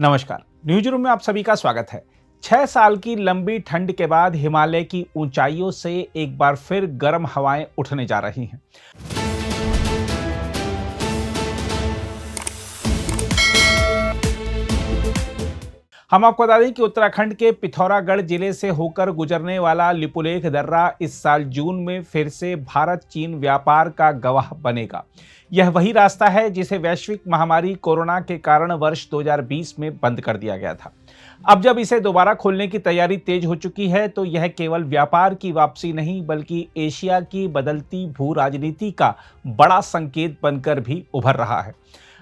नमस्कार, news room में आप सभी का स्वागत है। 6 साल की लंबी ठंड के बाद हिमालय की ऊंचाइयों से एक बार फिर गर्म हवाएं उठने जा रही हैं। हम आपको बता दें कि उत्तराखंड के पिथौरागढ़ जिले से होकर गुजरने वाला लिपुलेख दर्रा इस साल जून में फिर से भारत चीन व्यापार का गवाह बनेगा। यह वही रास्ता है जिसे वैश्विक महामारी कोरोना के कारण वर्ष 2020 में बंद कर दिया गया था। अब जब इसे दोबारा खोलने की तैयारी तेज हो चुकी है तो यह केवल व्यापार की वापसी नहीं बल्कि एशिया की बदलती भू राजनीति का बड़ा संकेत बनकर भी उभर रहा है।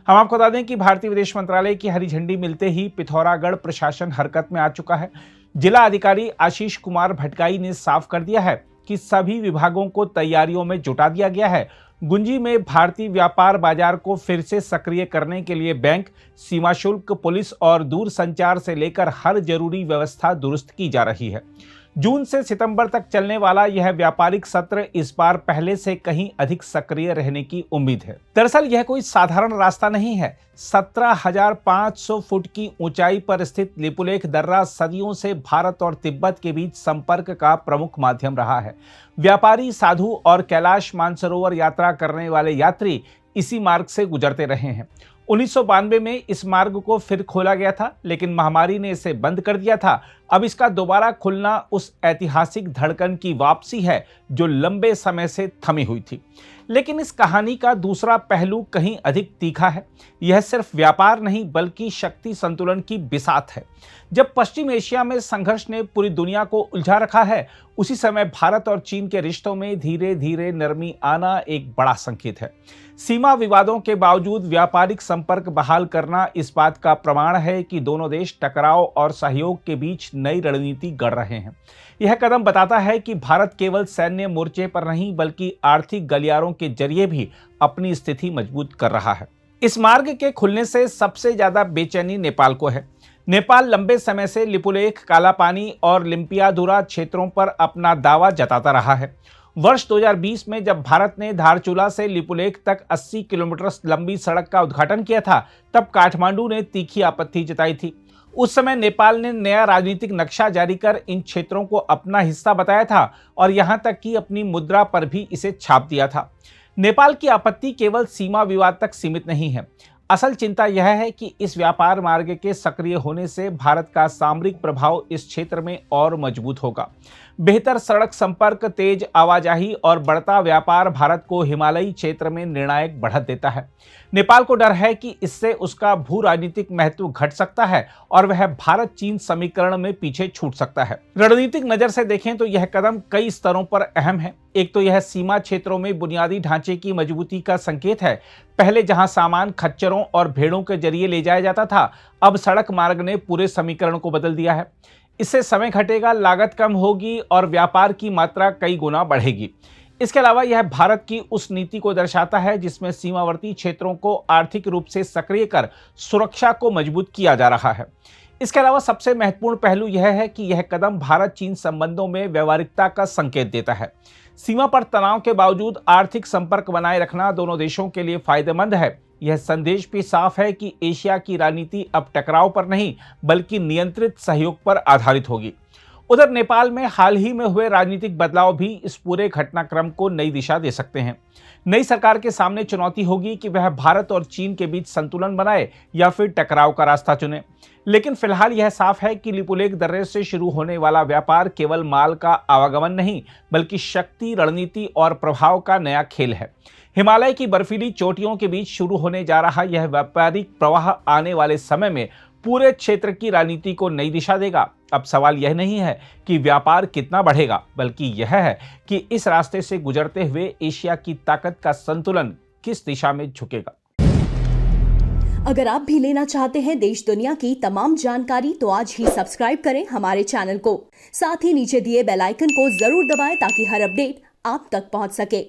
हम आपको बता दें कि भारतीय विदेश मंत्रालय की हरी झंडी मिलते ही पिथौरागढ़ प्रशासन हरकत में आ चुका है। जिला अधिकारी आशीष कुमार भटगाई ने साफ कर दिया है कि सभी विभागों को तैयारियों में जुटा दिया गया है। गुंजी में भारतीय व्यापार बाजार को फिर से सक्रिय करने के लिए बैंक, सीमा शुल्क, पुलिस और दूर संचार से लेकर हर जरूरी व्यवस्था दुरुस्त की जा रही है। जून से सितंबर तक चलने वाला यह व्यापारिक सत्र इस बार पहले से कहीं अधिक सक्रिय रहने की उम्मीद है। दरअसल यह कोई साधारण रास्ता नहीं है। 17,500 फुट की ऊंचाई पर स्थित लिपुलेख दर्रा सदियों से भारत और तिब्बत के बीच संपर्क का प्रमुख माध्यम रहा है। व्यापारी, साधु और कैलाश मानसरोवर यात्रा करने वाले यात्री इसी मार्ग से गुजरते रहे हैं। 1992 में इस मार्ग को फिर खोला गया था, लेकिन महामारी ने इसे बंद कर दिया था। अब इसका दोबारा खुलना उस ऐतिहासिक धड़कन की वापसी है जो लंबे समय से थमी हुई थी। लेकिन इस कहानी का दूसरा पहलू कहीं अधिक तीखा है। यह सिर्फ व्यापार नहीं बल्कि शक्ति संतुलन की बिसात है। जब पश्चिम एशिया में संघर्ष ने पूरी दुनिया को उलझा रखा है, उसी समय भारत और चीन के रिश्तों में धीरे धीरे नरमी आना एक बड़ा संकेत है। सीमा विवादों के बावजूद व्यापारिक संपर्क बहाल करना इस बात का प्रमाण है कि दोनों देश टकराव और सहयोग के बीच नई रणनीति गढ़ रहे हैं। यह कदम बताता है कि भारत केवल सैन्य मोर्चे पर नहीं बल्कि आर्थिक गलियारों के जरिए भी अपनी स्थिति मजबूत कर रहा है। इस मार्ग के खुलने से सबसे ज्यादा बेचैनी नेपाल को है। नेपाल लंबे समय से लिपुलेख, कालापानी और लिम्पियाधुरा क्षेत्रों पर अपना दावा जताता रहा है। वर्ष 2020 में जब भारत ने धारचूला से लिपुलेख तक 80 किलोमीटर लंबी सड़क का उद्घाटन किया था, तब काठमांडू ने तीखी आपत्ति जताई थी। उस समय नेपाल ने नया राजनीतिक नक्शा जारी कर इन क्षेत्रों को अपना हिस्सा बताया था और यहां तक कि अपनी मुद्रा पर भी इसे छाप दिया था। नेपाल की आपत्ति केवल सीमा विवाद तक सीमित नहीं है। असल चिंता यह है कि इस व्यापार मार्ग के सक्रिय होने से भारत का सामरिक प्रभाव इस क्षेत्र में और मजबूत होगा। बेहतर सड़क संपर्क, तेज आवाजाही और बढ़ता व्यापार भारत को हिमालयी क्षेत्र में निर्णायक बढ़त देता है। नेपाल को डर है कि इससे उसका भू राजनीतिक महत्व घट सकता है और वह भारत चीन समीकरण में पीछे छूट सकता है। रणनीतिक नजर से देखें तो यह कदम कई स्तरों पर अहम है। एक तो यह सीमा क्षेत्रों में बुनियादी ढांचे की मजबूती का संकेत है। पहले जहां सामान खच्चरों और भेड़ों के जरिए ले जाया जाता था, अब सड़क मार्ग ने पूरे समीकरण को बदल दिया है। इससे समय घटेगा, लागत कम होगी और व्यापार की मात्रा कई गुना बढ़ेगी। इसके अलावा यह भारत की उस नीति को दर्शाता है जिसमें सीमावर्ती क्षेत्रों को आर्थिक रूप से सक्रिय कर सुरक्षा को मजबूत किया जा रहा है। इसके अलावा सबसे महत्वपूर्ण पहलू यह है कि यह कदम भारत चीन संबंधों में व्यावहारिकता का संकेत देता है। सीमा पर तनाव के बावजूद आर्थिक संपर्क बनाए रखना दोनों देशों के लिए फायदेमंद है। यह संदेश भी साफ है कि एशिया की राजनीति अब टकराव पर नहीं बल्कि नियंत्रित सहयोग पर आधारित होगी। उधर नेपाल में हाल ही में हुए राजनीतिक बदलाव भी इस पूरे घटनाक्रम को नई दिशा दे सकते हैं। नई सरकार के सामने चुनौती होगी कि वह भारत और चीन के बीच संतुलन बनाए या फिर टकराव का रास्ता चुने। लेकिन फिलहाल यह साफ है कि लिपुलेख दर्रे से शुरू होने वाला व्यापार केवल माल का आवागमन नहीं बल्कि शक्ति, रणनीति और प्रभाव का नया खेल है। हिमालय की बर्फीली चोटियों के बीच शुरू होने जा रहा यह व्यापारिक प्रवाह आने वाले समय में पूरे क्षेत्र की राजनीति को नई दिशा देगा। अब सवाल यह नहीं है कि व्यापार कितना बढ़ेगा बल्कि यह है कि इस रास्ते से गुजरते हुए एशिया की ताकत का संतुलन किस दिशा में झुकेगा। अगर आप भी लेना चाहते हैं देश दुनिया की तमाम जानकारी तो आज ही सब्सक्राइब करें हमारे चैनल को। साथ ही नीचे दिए बेल आइकन को जरूर दबाएं ताकि हर अपडेट आप तक पहुंच सके।